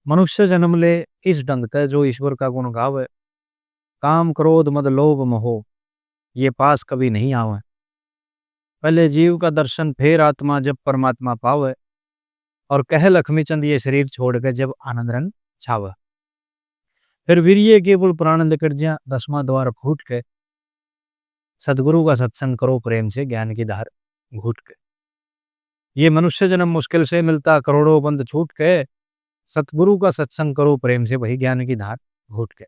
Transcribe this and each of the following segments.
मनुष्य जन्म ले इस ढंग ते जो ईश्वर का गुण गावे। काम क्रोध मद लोभ मोह ये पास कभी नहीं आवे। पहले जीव का दर्शन फिर आत्मा जब परमात्मा पावे। और कह लक्ष्मी चंद ये शरीर छोड़ के जब आनंद रंग छावे। फिर वीर्य केवल प्राण निकट ज्या दसवां द्वार फूट के। सदगुरु का सत्संग करो प्रेम से ज्ञान की धार घूट के। ये मनुष्य जन्म मुश्किल से मिलता करोड़ों बंद छूट के। सतगुरु का सत्संग करो प्रेम से वही ज्ञान की धार घूट के।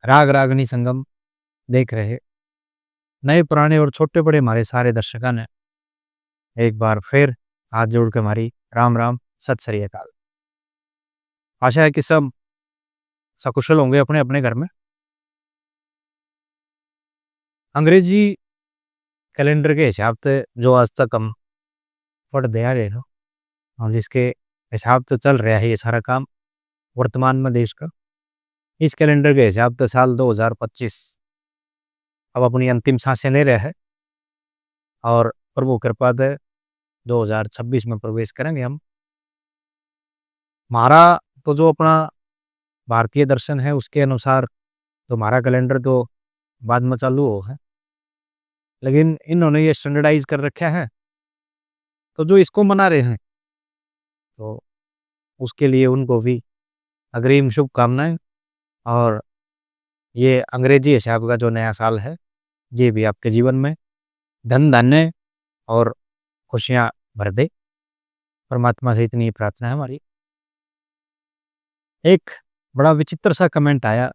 राग रागनी संगम देख रहे नए पुराने और छोटे बड़े हमारे सारे दर्शकों ने एक बार फिर हाथ जोड़ के हमारी राम राम सत श्री अकाल। आशा है कि सब सकुशल होंगे अपने अपने घर में। अंग्रेजी कैलेंडर के हिसाब से जो आज तक हम पढ़ दे आ रहे हो और जिसके हिसाब से चल रहा है ये सारा काम वर्तमान में देश का, इस कैलेंडर के हिसाब से साल 2025 अब अपनी अंतिम सांसें ले रहे हैं। और प्रभु कृपा से 2026 में प्रवेश करेंगे हम। हमारा तो जो अपना भारतीय दर्शन है उसके अनुसार तो हमारा कैलेंडर तो बाद में चालू हो है, लेकिन इन्होंने ये स्टैंडर्डाइज कर रखा है तो जो इसको मना रहे हैं तो उसके लिए उनको भी अग्रिम शुभकामनाएं। और ये अंग्रेजी हिसाब का जो नया साल है ये भी आपके जीवन में धन धान्य और खुशियां भर दे। परमात्मा से इतनी प्रार्थना है हमारी। एक बड़ा विचित्र सा कमेंट आया।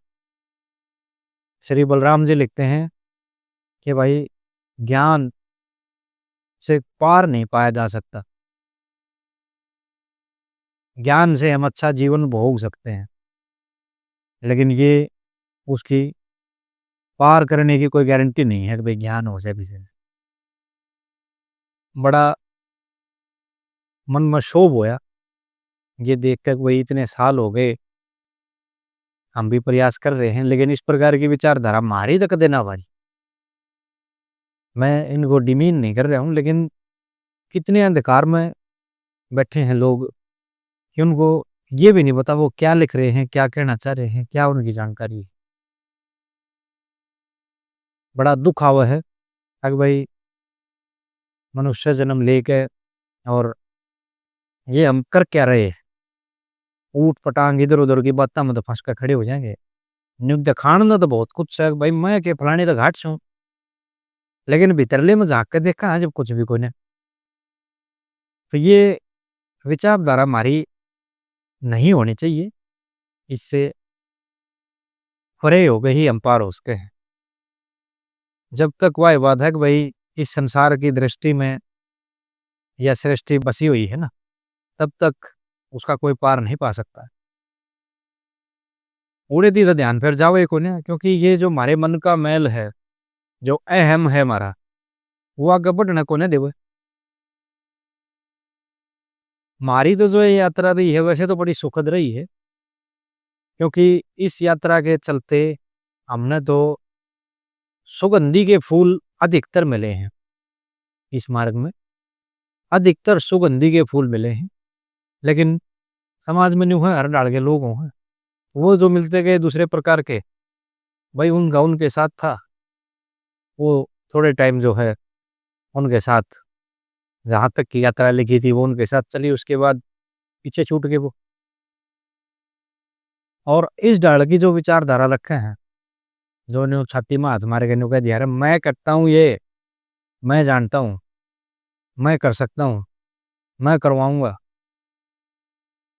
श्री बलराम जी लिखते हैं कि भाई ज्ञान से पार नहीं पाया जा सकता, ज्ञान से हम अच्छा जीवन भोग सकते हैं, लेकिन ये उसकी पार करने की कोई गारंटी नहीं है कि भाई ज्ञान हो जाए किसी में। बड़ा मन में क्षोभ होया ये देख कर, वही इतने साल हो गए हम भी प्रयास कर रहे हैं लेकिन इस प्रकार की विचारधारा हमारी तक देना भाई। मैं इनको डिमीन नहीं कर रहा हूँ, लेकिन कितने अंधकार में बैठे हैं लोग कि उनको ये भी नहीं पता वो क्या लिख रहे हैं, क्या कहना चाह रहे हैं, क्या उनकी जानकारी है। बड़ा दुख आवा है कि भाई मनुष्य जन्म लेके और ये हम कर क्या रहे हैं। ऊट पटांग इधर उधर की बातों में तो फंस कर खड़े हो जाएंगे। न्यूक दिखाण ना तो बहुत कुछ है भाई, मैं के फलाने तो घाट छूं, लेकिन भीतरले में झाँक के देखा है जब कुछ भी कोई ने। तो ये विचारधारा हमारी नहीं होनी चाहिए। इससे परे हो गए ही हम पार हो सके हैं। जब तक वह बात है कि भाई इस संसार की दृष्टि में या सृष्टि बसी हुई है ना, तब तक उसका कोई पार नहीं पा सकता। उड़े दी तो ध्यान फिर जाओ एक ने, क्योंकि ये जो हमारे मन का मैल है, जो अहम है हमारा, वो आगे बढ़ने को नहीं देवे। हमारी तो जो ये यात्रा रही है वैसे तो बड़ी सुखद रही है, क्योंकि इस यात्रा के चलते हमने तो सुगंधी के फूल अधिकतर मिले हैं। इस मार्ग में अधिकतर सुगंधी के फूल मिले हैं, लेकिन समाज में न्यू है हर डाल के लोग हैं वो जो मिलते गए दूसरे प्रकार के। भाई उनका उनके साथ था, वो थोड़े टाइम जो है उनके साथ जहाँ तक की यात्रा लिखी थी वो उनके साथ चली, उसके बाद पीछे छूट गए वो। और इस डाल की जो विचारधारा रखे हैं, जो न्यू छाती में हाथ मारे के न्यू कह दिया अरे मैं करता हूँ ये, मैं जानता हूँ, मैं कर सकता हूँ, मैं करवाऊंगा।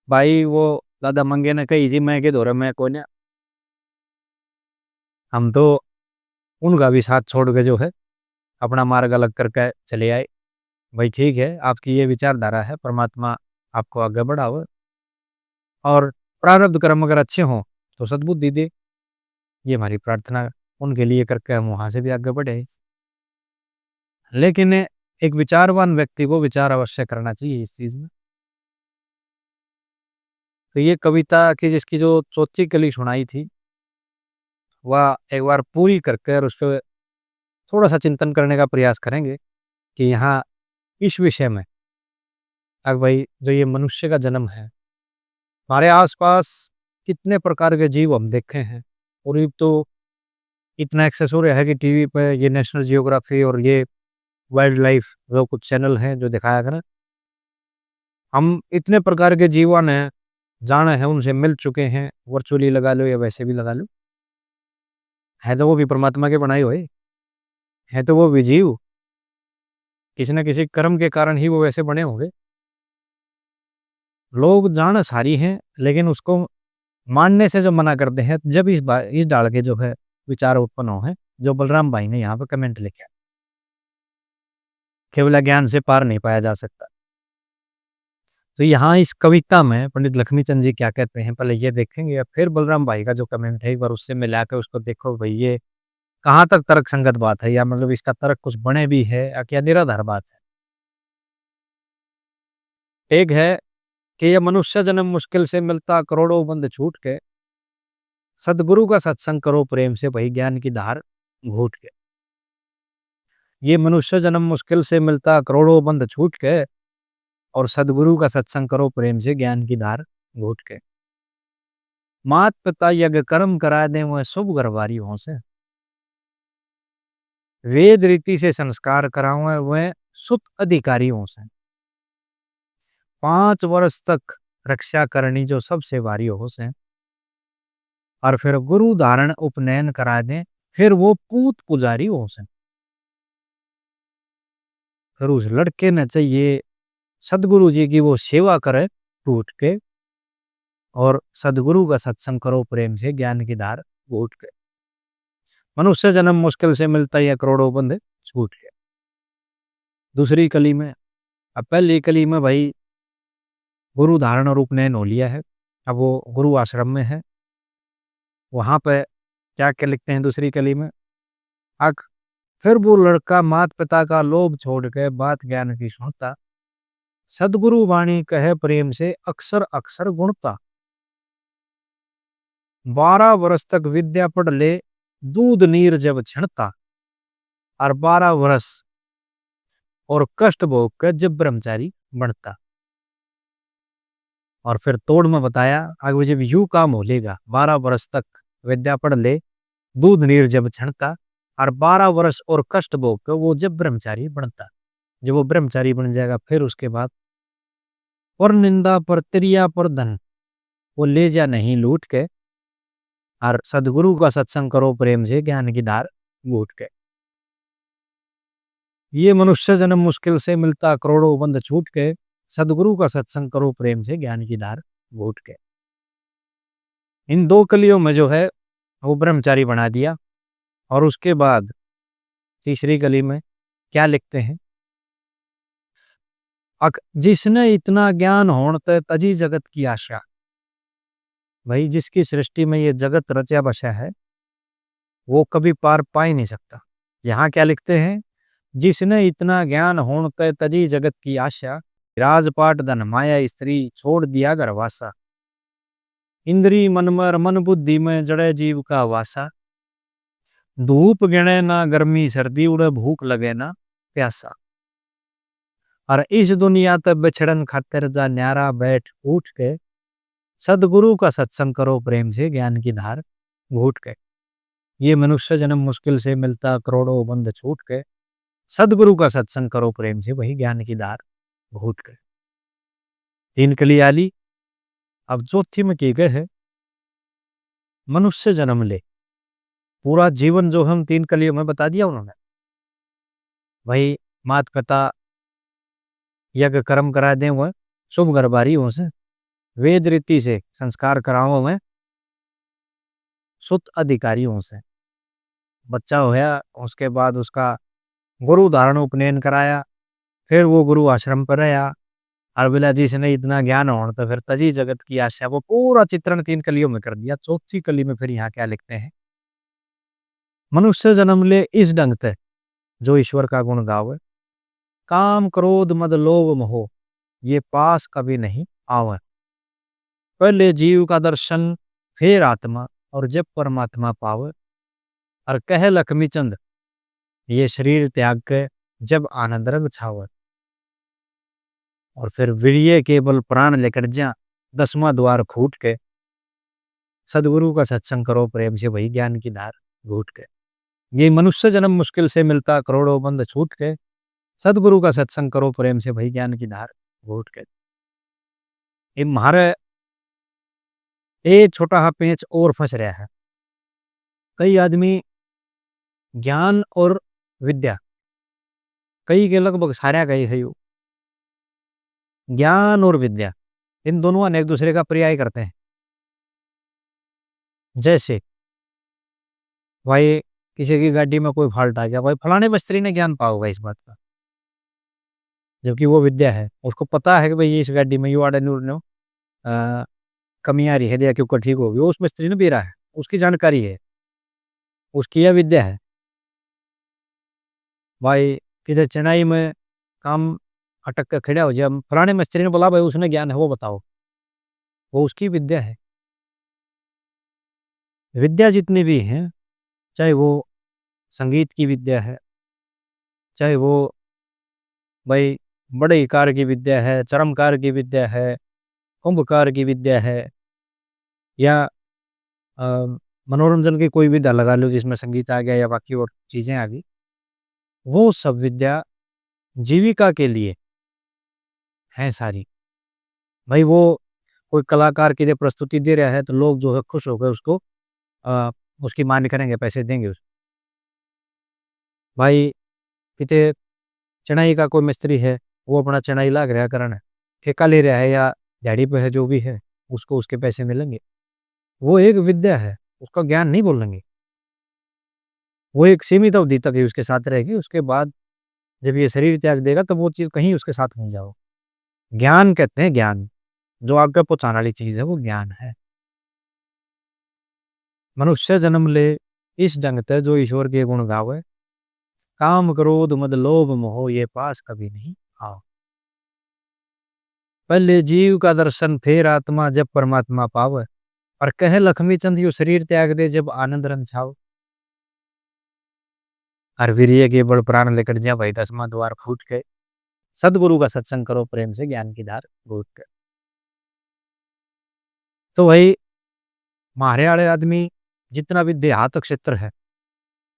भाई वो दादा मंगे ने कही थी मैं के दौरे मैं कोई ना। हम तो उनका भी साथ छोड़ के जो है अपना मार्ग अलग करके चले आए। भाई ठीक है, आपकी ये विचारधारा है, परमात्मा आपको आगे बढ़ाओ और प्रारब्ध कर्म अगर अच्छे हों तो सद्बुद्धि दे। ये हमारी प्रार्थना उनके लिए करके हम वहाँ से भी आगे बढ़े। लेकिन एक विचारवान व्यक्ति को विचार अवश्य करना चाहिए इस चीज़ में। तो ये कविता की जिसकी जो चौथी कली सुनाई थी, वह एक बार पूरी करके और उसपे थोड़ा-सा चिंतन करने का प्रयास करेंगे कि यहाँ इस विषय में अब भाई जो ये मनुष्य का जन्म है, हमारे आस-पास कितने प्रकार के जीव हम देखे हैं और ये तो इतना एक्सेस हो रहा है कि टीवी पे ये नेशनल जियोग्राफी और ये वाइल्ड लाइफ जो कुछ चैनल हैं जो दिखाया करें, हम इतने प्रकार के जीवन हैं, जाने हैं, उनसे मिल चुके हैं, वर्चुअली लगा लो या वैसे भी लगा लो। है तो वो भी परमात्मा के बनाए हुए, हैं तो वो भी जीव, किसी न किसी कर्म के कारण ही वो वैसे बने होंगे। लोग जान सारी हैं, लेकिन उसको मानने से जो मना करते हैं, जब इस डाल के जो है विचार उत्पन्न हुए हैं, जो बलराम भाई ने यहाँ पे कमेंट लिखे हैं, केवल ज्ञान से पार नहीं पाया जा सकता। तो यहाँ इस कविता में पंडित लक्ष्मीचंद जी क्या कहते हैं, पहले ये देखेंगे या फिर बलराम भाई का जो कमेंट है, एक बार उससे मिला के उसको देखो भई ये कहाँ तक तर्क संगत बात है या मतलब इसका तर्क कुछ बने भी है या क्या निराधार बात है। एक है कि ये मनुष्य जन्म मुश्किल से मिलता करोड़ों बंध छूट के, सद्गुरु का सत्संग करो प्रेम से वही ज्ञान की धार घूट के। ये मनुष्य जन्म मुश्किल से मिलता करोड़ों बंध छूट के और सद्गुरु का सत्संग करो प्रेम से ज्ञान की धार घूट के। मात पिता यज्ञ कर्म करा दें वह शुभ घरवारियों से, वेद रीति से संस्कार करावें वह सुत अधिकारियों से। 5 वर्ष तक रक्षा करनी जो सबसे भारी हो से, और फिर गुरु धारण उपनयन करा दें फिर वो पूत पुजारी हो से। फिर उस लड़के ने चाहिए सदगुरु जी की वो सेवा करे टूट के और सदगुरु का सत्संग करो प्रेम से ज्ञान की धार घूट के। मनुष्य जन्म मुश्किल से मिलता है करोड़ों बंधे छूट के। दूसरी कली में, अब पहली कली में भाई गुरु धारण और उपनयन हो लिया है, अब वो गुरु आश्रम में है। वहां पे क्या क्या लिखते हैं दूसरी कली में, अक फिर वो लड़का मात पिता का लोभ छोड़ के बात ज्ञान की सुनता, सदगुरु वाणी कहे प्रेम से अक्सर अक्सर गुणता। 12 वर्ष तक विद्या पढ़ ले दूध नीर जब छिड़ता, और 12 वर्ष और कष्ट भोग कर जब ब्रह्मचारी बनता। और फिर तोड़ में बताया आगे जब यू काम हो लेगा, 12 वर्ष तक विद्या पढ़ ले दूध नीर जब छिड़ता और 12 वर्ष और कष्ट भोग कर वो जब ब्रह्मचारी बनता। जब वो ब्रह्मचारी बन जाएगा फिर उसके बाद पर निंदा पर त्रिया पर धन वो ले जा नहीं लूट के, और सदगुरु का सत्संग करो प्रेम से ज्ञान की धार घूट के। ये मनुष्य जन्म मुश्किल से मिलता करोड़ों बंध छूट के, सदगुरु का सत्संग करो प्रेम से ज्ञान की धार घूट के। इन 2 कलियों में जो है वो ब्रह्मचारी बना दिया। और उसके बाद तीसरी कली में क्या लिखते हैं, जिसने इतना ज्ञान होण ते तजी जगत की आशा। भाई जिसकी सृष्टि में ये जगत रचा बसा है वो कभी पार पा ही नहीं सकता। यहाँ क्या लिखते हैं, जिसने इतना ज्ञान होण ते तजी जगत की आशा, राजपाट धन माया स्त्री छोड़ दिया घरवासा। इंद्री मनमर मन बुद्धि में जड़े जीव का वासा, धूप गिणे ना गर्मी सर्दी उड़े भूख लगे ना प्यासा। और इस दुनिया तक बिछड़न खातिर जा न्यारा बैठ उठ के, सदगुरु का सत्संग करो प्रेम से ज्ञान की धार घूट के। ये मनुष्य जन्म मुश्किल से मिलता करोड़ों बंध छूट के, सदगुरु का सत्संग करो प्रेम से वही ज्ञान की धार घूट के। 3 कली आली। अब चौथी में की गए है मनुष्य जन्म ले। पूरा जीवन जो हम 3 कलियों में बता दिया उन्होंने। भाई मात पिता यज्ञ कर्म करा दें वह शुभ घरबारियों से, वेद रीति से संस्कार कराओ में सुत अधिकारियों से। बच्चा होया, उसके बाद उसका गुरु धारण उपनयन कराया, फिर वो गुरु आश्रम पर रहा। और बोला जिसने इतना ज्ञान हो तो फिर तजी जगत की आशा, वो पूरा चित्रण 3 कलियों में कर दिया। चौथी कली में फिर यहाँ क्या लिखते हैं, मनुष्य जन्म ले इस ढंग ते जो ईश्वर का गुण गावे, काम क्रोध मद लोभ मोह ये पास कभी नहीं आवे। पहले जीव का दर्शन फिर आत्मा, और जब परमात्मा पावे। और कह लक्ष्मी चंद ये शरीर त्याग के जब आनंद रंग छावे। और फिर वीर्य केवल प्राण लेकर जा 10वां द्वार फूट के, सदगुरु का सत्संग करो प्रेम से वही ज्ञान की धार घूट के। ये मनुष्य जन्म मुश्किल से मिलता करोड़ों बंद छूट के, सदगुरु का सत्संग करो प्रेम से वही ज्ञान की धार घूट के। ये म्हारे ए छोटा हा पेंच और फंस रहा है। कई आदमी ज्ञान और विद्या, कई के लगभग सारा कही है यू, ज्ञान और विद्या इन दोनों ने एक दूसरे का पर्याय करते हैं। जैसे भाई किसी की गाड़ी में कोई फॉल्ट आ गया, भाई फलाने मिस्त्री ने ज्ञान पाओगा इस बात का, जबकि वो विद्या है। उसको पता है कि भाई ये इस गाड़ी में यू आड़े नूर नो कमी आ रही है या क्यों ठीक होगी, वो उस मिस्त्री ने भी रहा है, उसकी जानकारी है, उसकी यह विद्या है। भाई किधर चेन्नई में काम अटक के खड़ा हो जाए, फलाने मिस्त्री ने बोला भाई उसने ज्ञान है वो बताओ, वो उसकी विद्या है। विद्या जितनी भी हैं, चाहे वो संगीत की विद्या है, चाहे वो भाई बड़े कार की विद्या है, चरमकार की विद्या है, कुंभकार की विद्या है, या अ, मनोरंजन की कोई विद्या लगा लो जिसमें संगीत आ गया या बाकी और चीज़ें आ गई, वो सब विद्या जीविका के लिए हैं सारी। भाई वो कोई कलाकार के लिए प्रस्तुति दे रहा है तो लोग जो है खुश होकर उसको अ, उसकी मान्य करेंगे, पैसे देंगे उसको। भाई किते चढ़ाई का कोई मिस्त्री है, वो अपना चढ़ाई लाग रहा करन, ठेका ले रहा है या दिहाड़ी पे है जो भी है, उसको उसके पैसे मिलेंगे। वो एक विद्या है, उसका ज्ञान नहीं बोलेंगे। वो एक सीमित अवधि तक ही उसके साथ रहेगी, उसके बाद जब ये शरीर त्याग देगा तब वो चीज़ कहीं उसके साथ नहीं जाओ। ज्ञान कहते हैं ज्ञान, जो आगे पहुँचाने वाली चीज़ है वो ज्ञान है। मनुष्य जन्म ले इस ढंग ते जो ईश्वर के गुण गावे, काम क्रोध मद लोभ मोह ये पास कभी नहीं आओ। पहले जीव का दर्शन फिर आत्मा जब परमात्मा पावे। और कहे लक्ष्मी चंद यो शरीर त्याग दे जब आनंद रंग छाओ। और वीर्य के बड़ प्राण लेकर जा भाई 10वां द्वार फूट के, सदगुरु का सत्संग करो प्रेम से ज्ञान की धार घूट के। तो भाई मारे वाले आदमी जितना भी देहात क्षेत्र है,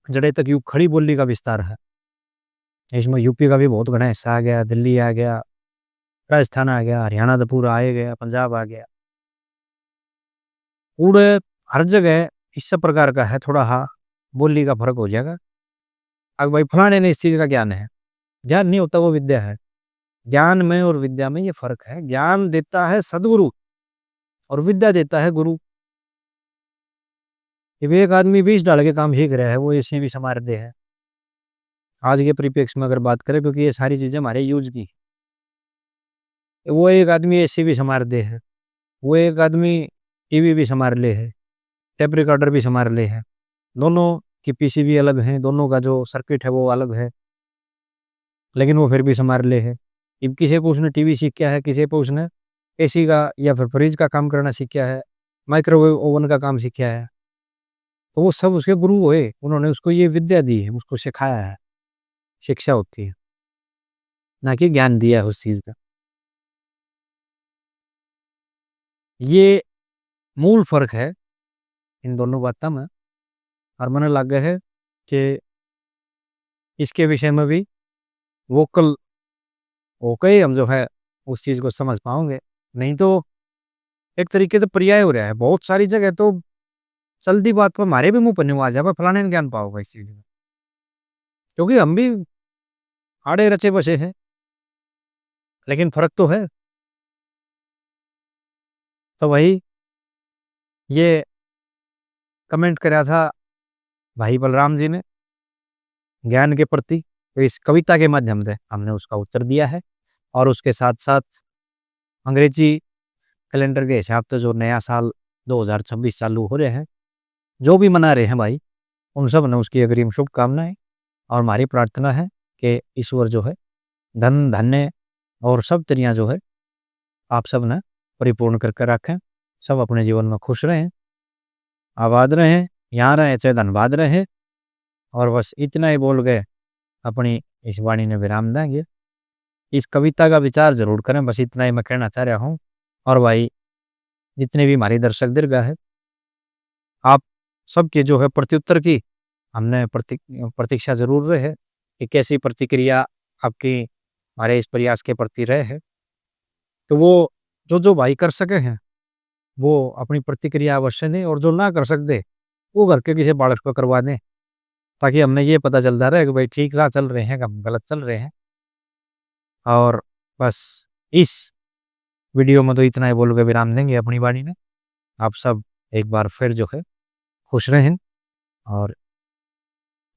जड़े तक यू खड़ी बोली का विस्तार है, इसमें यूपी का भी बहुत घना हिस्सा आ गया, दिल्ली आ गया, राजस्थान आ गया, हरियाणा तो पूरा आ गया, पंजाब आ गया, पूरे हर जगह इस सब प्रकार का है। थोड़ा हाँ बोली का फर्क हो जाएगा। अब भाई फलाने ने इस चीज का ज्ञान है, ज्ञान नहीं होता, वो विद्या है। ज्ञान में और विद्या में ये फर्क है। ज्ञान देता है सदगुरु और विद्या देता है गुरु। अब एक आदमी 20 डाल के काम सीख रहा है, वो ऐसे भी समार दे है आज के परिप्रेक्ष्य में अगर बात करें, क्योंकि ये सारी चीजें हमारे यूज की। वो एक आदमी एसी भी संभार दे है, वो एक आदमी टीवी भी संभार ले है, टेप रिकॉर्डर भी संभार ले है। दोनों की पीसीबी अलग है, दोनों का जो सर्किट है वो अलग है, लेकिन वो फिर भी संभार ले है। अब किसी को उसने टीवी सीख किया है, किसी को उसने एसी का या फिर फ्रिज का काम करना सीख किया है, माइक्रोवेव ओवन का काम सीख किया है, तो वो सब उसके गुरु हुए। उन्होंने उसको ये विद्या दी है, उसको सिखाया है। शिक्षा होती है, ना कि ज्ञान दिया है उस चीज का। ये मूल फर्क है इन दोनों बातों में। और मैंने लगा है कि इसके विषय में भी वोकल होकर ही हम जो है उस चीज़ को समझ पाओगे। नहीं तो एक तरीके से पर्याय हो रहा है बहुत सारी जगह, तो चलती बात पर हमारे भी मुंह पर नहीं आ जाए फलाने ने ज्ञान पाओगे इस चीज़ में, क्योंकि हम भी आड़े रचे बसे हैं, लेकिन फर्क तो है। तो वही ये कमेंट करा था भाई बलराम जी ने ज्ञान के प्रति, तो इस कविता के माध्यम से हमने उसका उत्तर दिया है। और उसके साथ-साथ अंग्रेजी कैलेंडर के हिसाब से जो नया साल 2026 चालू हो रहे हैं, जो भी मना रहे हैं भाई, उन सब ने उसकी अग्रिम शुभकामनाएँ। और हमारी प्रार्थना है कि ईश्वर जो है धन, धान्य और सब तिरियाँ जो है आप सब ने परिपूर्ण करके रखें। सब अपने जीवन में खुश रहें, आबाद रहें, यहाँ रहें चाहे धनबाद रहें। और बस इतना ही बोल के अपनी इस वाणी ने विराम देंगे। इस कविता का विचार ज़रूर करें, बस इतना ही मैं कहना चाह रहा हूँ। और भाई जितने भी हमारे दर्शक दीर्घ है, आप सबके जो है प्रत्युत्तर की हमने प्रतीक्षा ज़रूर रहे कि कैसी प्रतिक्रिया आपकी हमारे इस प्रयास के प्रति रहे है। तो वो जो भाई कर सके हैं, वो अपनी प्रतिक्रिया अवश्य दें, और जो ना कर सकते, वो घर के किसी बालक को करवा दें, ताकि हमें ये पता चलता रहे कि भाई ठीक राह चल रहे हैं कि हम गलत चल रहे हैं। और बस इस वीडियो में तो इतना ही बोल के विराम देंगे अपनी वाणी में। आप सब एक बार फिर जो है खुश रहें और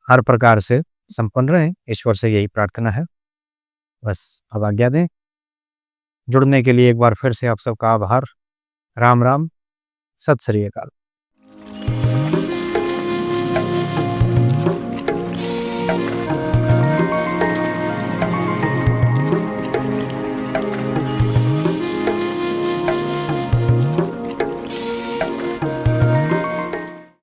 हर प्रकार से संपन्न रहें, ईश्वर से यही प्रार्थना है। बस अब आज्ञा दें। जुड़ने के लिए एक बार फिर से आप सबका आभार। राम राम, सत श्री अकाल।